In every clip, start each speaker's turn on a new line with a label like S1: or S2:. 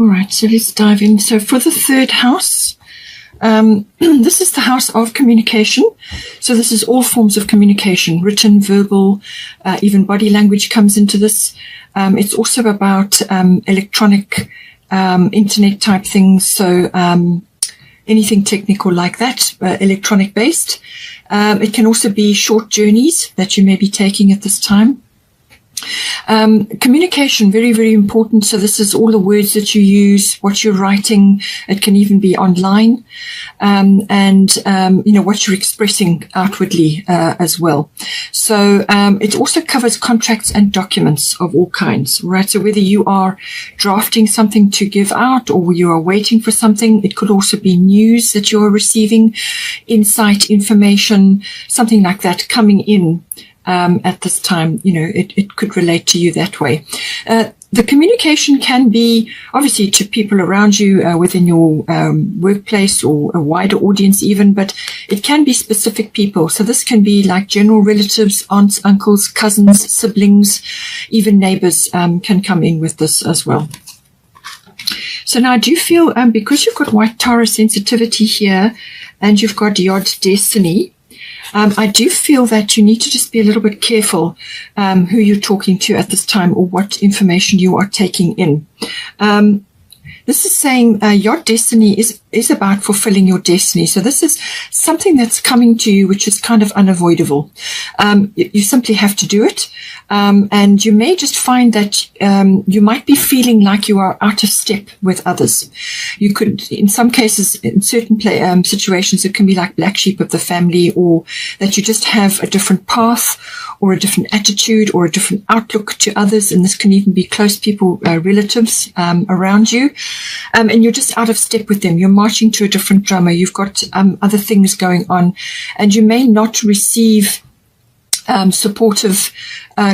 S1: All right, so let's dive in. So for the third house, this is the house of communication. So this is all forms of communication, written, verbal, even body language comes into this. It's also about electronic, internet type things. So anything technical like that, electronic based. It can also be short journeys that you may be taking at this time. Communication, very, very important. So this is all the words that you use, what you're writing. It can even be online, and what you're expressing outwardly as well. So it also covers contracts and documents of all kinds, right? So whether you are drafting something to give out or you are waiting for something, it could also be news that you are receiving, insight, information, something like that coming in. At this time, it could relate to you that way. The communication can be obviously to people around you within your workplace or a wider audience even, but it can be specific people. So this can be like general relatives, aunts, uncles, cousins, siblings, even neighbors can come in with this as well. So now I do feel because you've got white Taurus sensitivity here and you've got Yod destiny, I do feel that you need to just be a little bit careful who you're talking to at this time or what information you are taking in. This is saying your destiny is about fulfilling your destiny. So this is something that's coming to you, which is kind of unavoidable. You simply have to do it. And you may just find that you might be feeling like you are out of step with others. You could, in some cases, in certain situations, it can be like black sheep of the family, or that you just have a different path or a different attitude or a different outlook to others. And this can even be close people, relatives around you. And you're just out of step with them. You're marching to a different drummer. You've got other things going on, and you may not receive supportive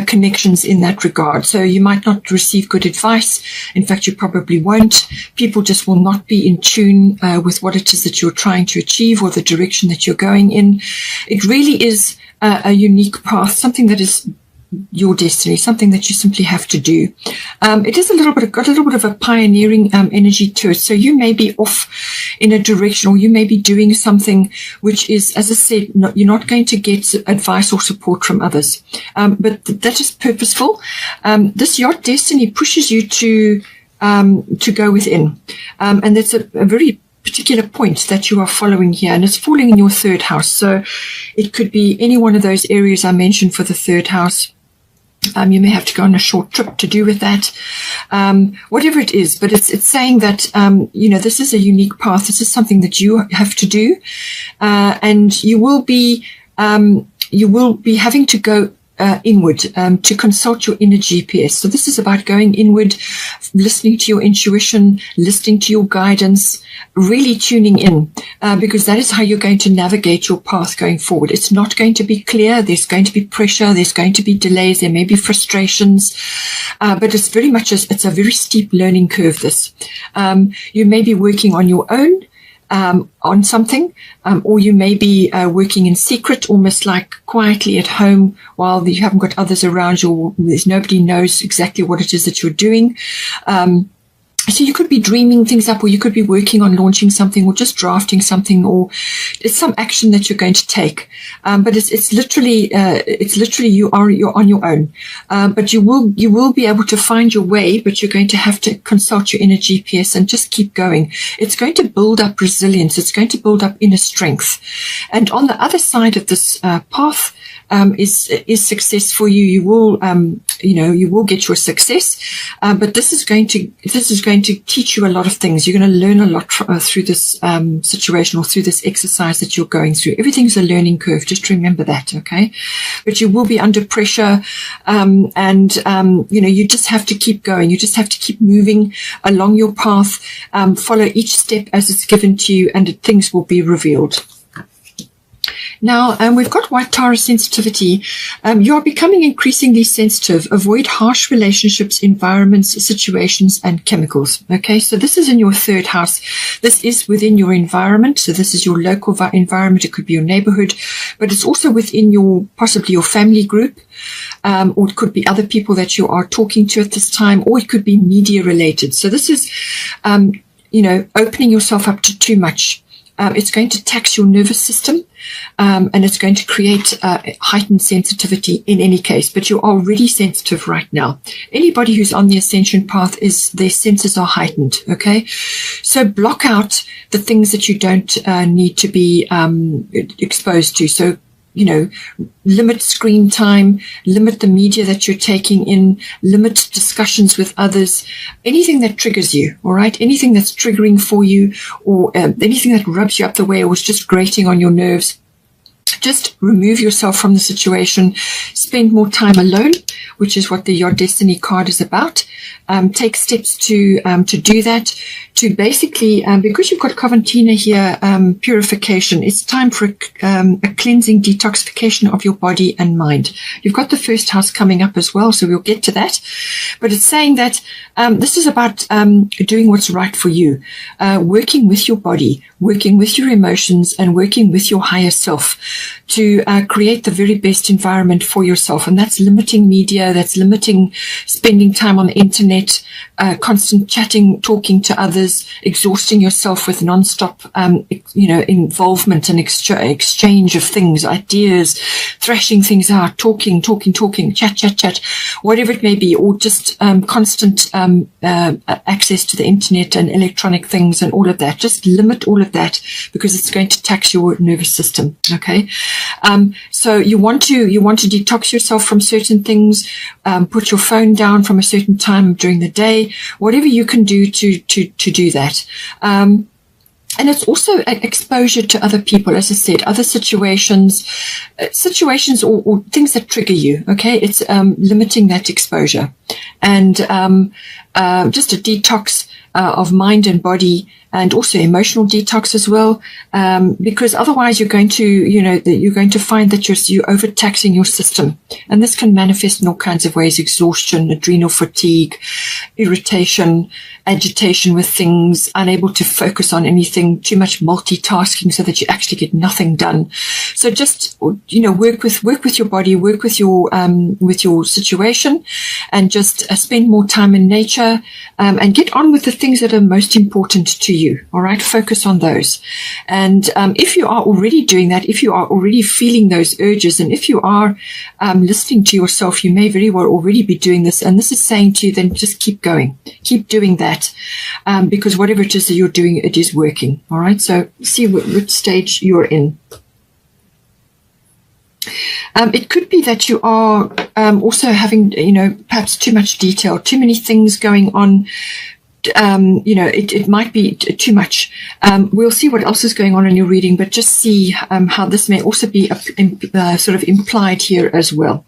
S1: connections in that regard. So you might not receive good advice. In fact, you probably won't. People just will not be in tune with what it is that you're trying to achieve or the direction that you're going in. It really is a unique path, something that is your destiny, something that you simply have to do. It is got a little bit of a pioneering energy to it. So you may be off in a direction, or you may be doing something which is, as I said, you're not going to get advice or support from others. But that is purposeful. This your destiny pushes you to go within. And that's a very particular point that you are following here, and it's falling in your third house. So it could be any one of those areas I mentioned for the third house. You may have to go on a short trip to do with that, whatever it is. But it's saying that, this is a unique path. This is something that you have to do. And you will be having to go inward to consult your inner GPS. So this is about going inward, listening to your intuition, listening to your guidance, really tuning in, because that is how you're going to navigate your path going forward. It's not going to be clear. There's going to be pressure. There's going to be delays. There may be frustrations, but it's very much it's a very steep learning curve. This you may be working on your own. On something, or you may be working in secret, almost like quietly at home while you haven't got others around you, or there's nobody knows exactly what it is that you're doing. So you could be dreaming things up, or you could be working on launching something, or just drafting something, or it's some action that you're going to take. But it's literally you're on your own. But you will be able to find your way, but you're going to have to consult your inner GPS and just keep going. It's going to build up resilience. It's going to build up inner strength. And on the other side of this path is success for you. You will you will get your success. But this is going to teach you a lot of things. You're going to learn a lot through this situation, or through this exercise that you're going through. Everything's a learning curve. Just remember that, okay? But you will be under pressure, you just have to keep going. You just have to keep moving along your path. Follow each step as it's given to you, and things will be revealed. Now, we've got white Taurus sensitivity. You are becoming increasingly sensitive. Avoid harsh relationships, environments, situations, and chemicals. Okay, so this is in your third house. This is within your environment. So this is your local environment. It could be your neighborhood, but it's also within possibly your family group, or it could be other people that you are talking to at this time, or it could be media related. So this is, opening yourself up to too much. It's going to tax your nervous system, and it's going to create heightened sensitivity in any case. But you're already sensitive right now. Anybody who's on the ascension path, their senses are heightened. Okay, so block out the things that you don't need to be exposed to. So, limit screen time, limit the media that you're taking in, limit discussions with others, anything that triggers you, all right? Anything that's triggering for you, or anything that rubs you up the way or is just grating on your nerves. Just remove yourself from the situation. Spend more time alone, which is what Your Destiny card is about. Take steps to do that. To basically, because you've got Coventina here, purification. It's time for a cleansing, detoxification of your body and mind. You've got the first house coming up as well, so we'll get to that. But it's saying that this is about doing what's right for you, working with your body, working with your emotions, and working with your higher self to create the very best environment for yourself. And that's limiting media, that's limiting spending time on the internet, constant chatting, talking to others, exhausting yourself with non-stop, involvement and exchange of things, ideas, thrashing things out, talking, chat, whatever it may be, or just constant access to the internet and electronic things and all of that. Just limit all of that, because it's going to tax your nervous system. Okay, so you want to detox yourself from certain things. Put your phone down from a certain time during the day. Whatever you can do to do that. And it's also an exposure to other people, as I said, other situations or things that trigger you. Okay, it's limiting that exposure, and just a detox of mind and body, and also emotional detox as well, because otherwise you're going to find that you're overtaxing your system, and this can manifest in all kinds of ways: exhaustion, adrenal fatigue, irritation, agitation with things, unable to focus on anything, too much multitasking so that you actually get nothing done. So just work with your body, work with your situation, and just spend more time in nature, and get on with the things that are most important to you. All right, focus on those. And if you are already doing that, if you are already feeling those urges, and if you are listening to yourself, you may very well already be doing this. And this is saying to you, then just keep going, keep doing that, because whatever it is that you're doing, it is working. All right, so see which stage you're in. It could be that you are also having, perhaps too much detail, too many things going on. It might be too much. We'll see what else is going on in your reading, but just see how this may also be sort of implied here as well.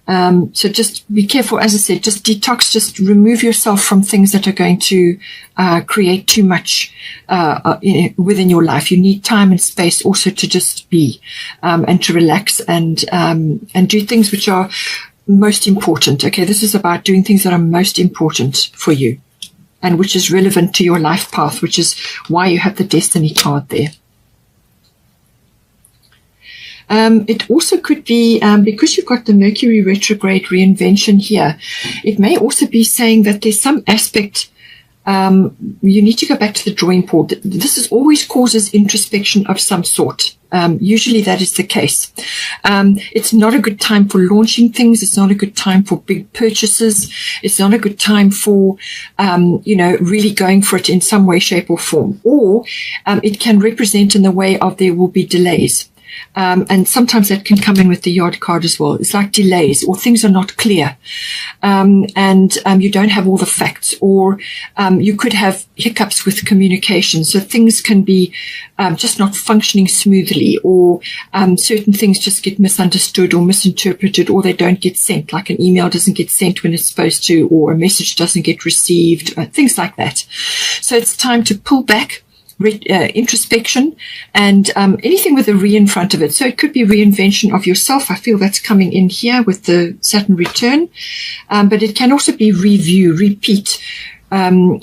S1: So just be careful. As I said, just detox, just remove yourself from things that are going to create too much within your life. You need time and space also to just be and to relax and do things which are most important. Okay, this is about doing things that are most important for you, and which is relevant to your life path, which is why you have the Destiny card there. It also could be, because you've got the Mercury retrograde reinvention here, it may also be saying that there's some aspect, you need to go back to the drawing board. This always causes introspection of some sort. Usually that is the case. It's not a good time for launching things. It's not a good time for big purchases. It's not a good time for, really going for it in some way, shape or form. Or it can represent in the way of there will be delays. And sometimes that can come in with the Yard card as well. It's like delays, or things are not clear, and you don't have all the facts, or you could have hiccups with communication. So things can be just not functioning smoothly, or certain things just get misunderstood or misinterpreted, or they don't get sent, like an email doesn't get sent when it's supposed to, or a message doesn't get received, things like that. So it's time to pull back, introspection, and anything with a re in front of it. So it could be reinvention of yourself. I feel that's coming in here with the Saturn return. But it can also be review, repeat, anything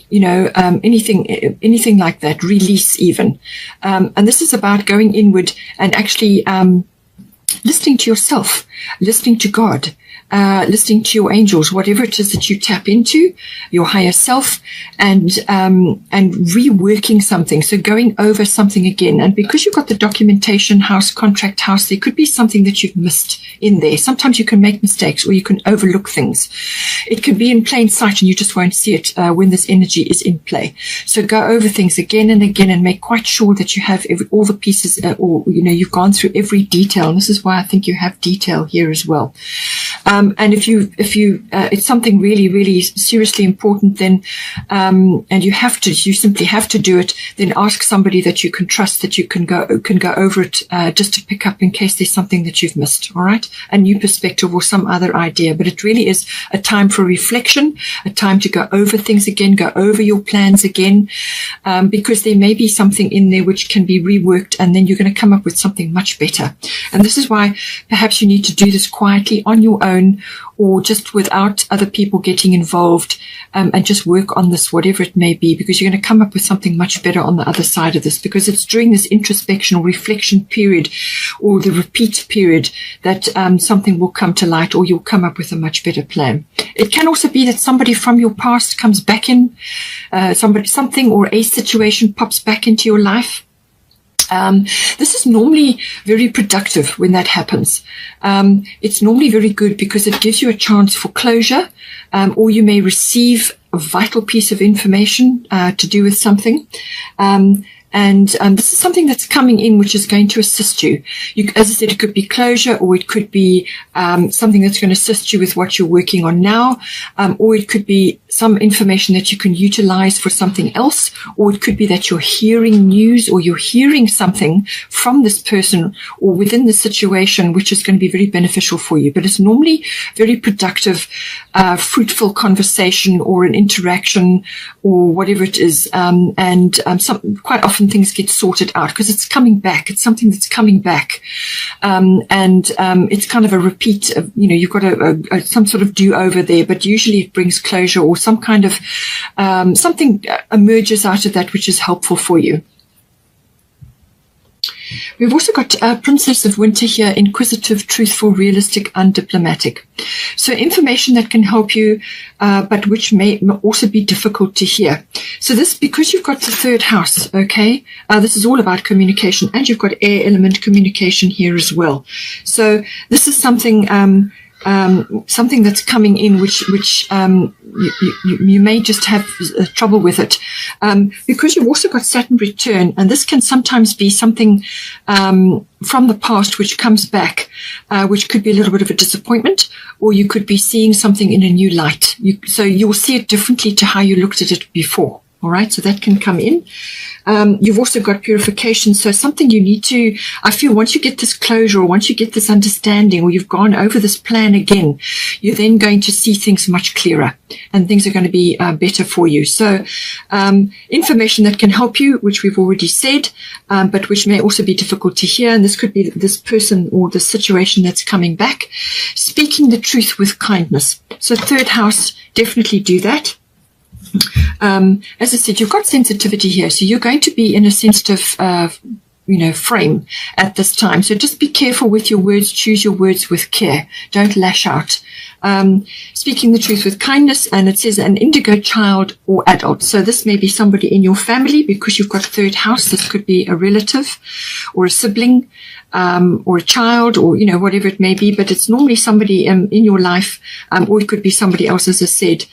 S1: like that, release even. And this is about going inward and actually listening to yourself, listening to God, listening to your angels, whatever it is that you tap into, your higher self, and reworking something. So going over something again. And because you've got the documentation house, contract house, there could be something that you've missed in there. Sometimes you can make mistakes or you can overlook ththings. It could be in plain sight and you just won't see it when this energy is in play. So go over things again and again and make quite sure that you have all the pieces, you've gone through every detail. And this is why I think you have detail here as well. And if it's something really, really seriously important, then, and you simply have to do it, then ask somebody that you can trust, that you can go over it, just to pick up in case there's something that you've missed. All right. A new perspective or some other idea, but it really is a time for reflection, a time to go over things again, go over your plans again, because there may be something in there which can be reworked, and then you're going to come up with something much better. And this is why perhaps you need to do this quietly on your own, or just without other people getting involved, and just work on this, whatever it may be, because you're going to come up with something much better on the other side of this, because it's during this introspection or reflection period or the repeat period that something will come to light, or you'll come up with a much better plan. It can also be that somebody from your past comes back in, something or a situation pops back into your life. This is normally very productive when that happens. It's normally very good because it gives you a chance for closure, or you may receive a vital piece of information to do with something. And this is something that's coming in which is going to assist you. As I said, it could be closure, or it could be something that's going to assist you with what you're working on now, or it could be some information that you can utilize for something else, or it could be that you're hearing news, or you're hearing something from this person or within the situation which is going to be very beneficial for you. But it's normally very productive, fruitful conversation or an interaction or whatever it is, quite often things get sorted out because it's coming back. It's something that's coming back, and it's kind of a repeat of, you've got some sort of do-over there, but usually it brings closure, or some kind of something emerges out of that which is helpful for you. We've also got Princess of Winter here, inquisitive, truthful, realistic, undiplomatic. So information that can help you, but which may also be difficult to hear. So this, because you've got the third house, okay, this is all about communication, and you've got air element communication here as well. So this is something something that's coming in which you may just have trouble with it, because you've also got Saturn return, and this can sometimes be something from the past which comes back, which could be a little bit of a disappointment, or you could be seeing something in a new light. So you'll see it differently to how you looked at it before. All right, so that can come in. You've also got purification. So something you need to, I feel once you get this closure, or once you get this understanding, or you've gone over this plan again, you're then going to see things much clearer, and things are going to be better for you. So information that can help you, which we've already said, but which may also be difficult to hear. And this could be this person or the situation that's coming back. Speaking the truth with kindness. So third house, definitely do that. As I said, you've got sensitivity here, so you're going to be in a sensitive, frame at this time. So just be careful with your words. Choose your words with care. Don't lash out. Speaking the truth with kindness, and it says an indigo child or adult. So this may be somebody in your family, because you've got third house. This could be a relative or a sibling, or a child, or, whatever it may be, but it's normally somebody in your life, or it could be somebody else, as I said.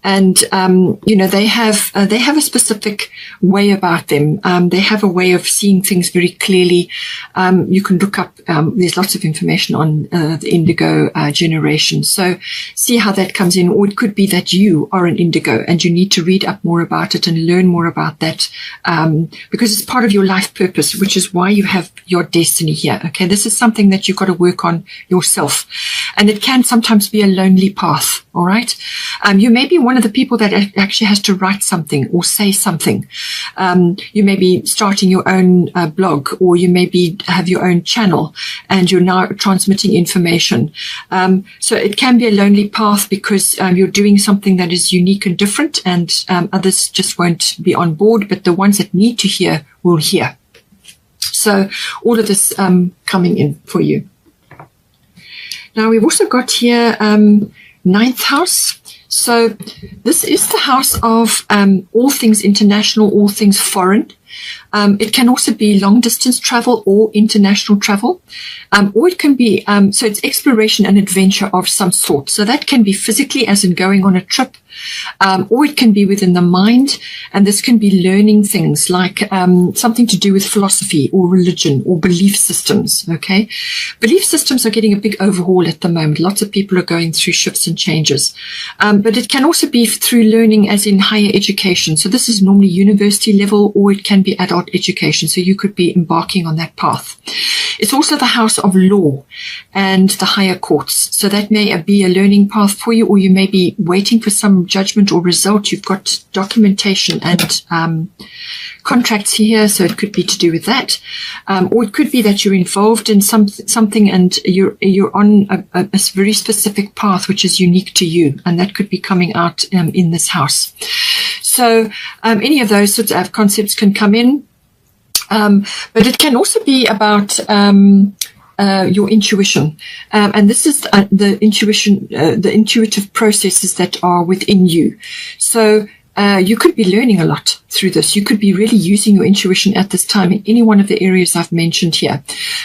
S1: They have a specific way about them. They have a way of seeing things very clearly. You can look up, there's lots of information on the indigo generation. So see how that comes in. Or it could be that you are an indigo and you need to read up more about it and learn more about that, because it's part of your life purpose, which is why you have your destiny here. Okay, this is something that you've got to work on yourself, and it can sometimes be a lonely path. All right, you may be one of the people that actually has to write something or say something. You may be starting your own blog, or you maybe have your own channel and you're now transmitting information. So it can be a lonely path because you're doing something that is unique and different, and others just won't be on board, but the ones that need to hear will hear. So all of this coming in for you. Now we've also got here ninth house. So this is the house of all things international, all things foreign. It can also be long distance travel or international travel, or it can be, so it's exploration and adventure of some sort. So that can be physically, as in going on a trip, or it can be within the mind, and this can be learning things like something to do with philosophy or religion or belief systems. Okay, belief systems are getting a big overhaul at the moment. Lots of people are going through shifts and changes, but it can also be through learning, as in higher education. So this is normally university level, or it can be adult education. So you could be embarking on that path. It's also the house of law and the higher courts. So that may be a learning path for you, or you may be waiting for some judgment or result. You've got documentation and contracts here, so it could be to do with that. Or it could be that you're involved in something and you're on a very specific path which is unique to you, and that could be coming out in this house. So any of those sorts of concepts can come in. But it can also be about your intuition, and this is the intuition, the intuitive processes that are within you. So you could be learning a lot through this. You could be really using your intuition at this time in any one of the areas I've mentioned here.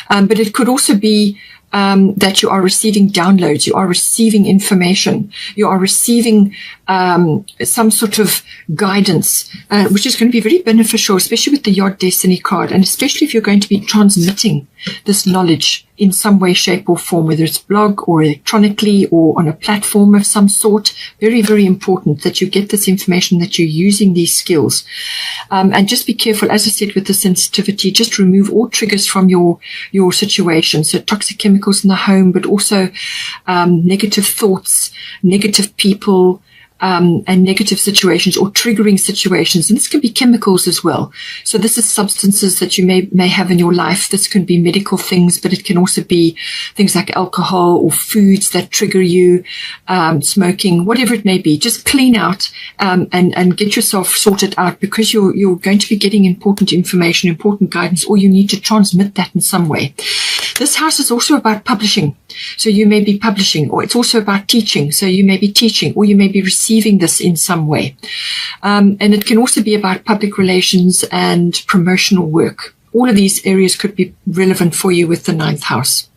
S1: But it could also be that you are receiving downloads, you are receiving information, you are receiving some sort of guidance, which is going to be very beneficial, especially with the Yod Destiny card, and especially if you're going to be transmitting this knowledge in some way, shape or form, whether it's blog or electronically or on a platform of some sort. Very, very important that you get this information, that you're using these skills. And just be careful, as I said, with the sensitivity, just remove all triggers from your situation. So toxic chemicals in the home, but also negative thoughts, negative people, and negative situations or triggering situations. And this can be chemicals as well. So this is substances that you may have in your life. This can be medical things, but it can also be things like alcohol or foods that trigger you, smoking, whatever it may be. Just clean out and get yourself sorted out, because you're going to be getting important information, important guidance, or you need to transmit that in some way. This house is also about publishing. So you may be publishing, or it's also about teaching. So you may be teaching, or you may be receiving this in some way. And it can also be about public relations and promotional work. All of these areas could be relevant for you with the ninth house.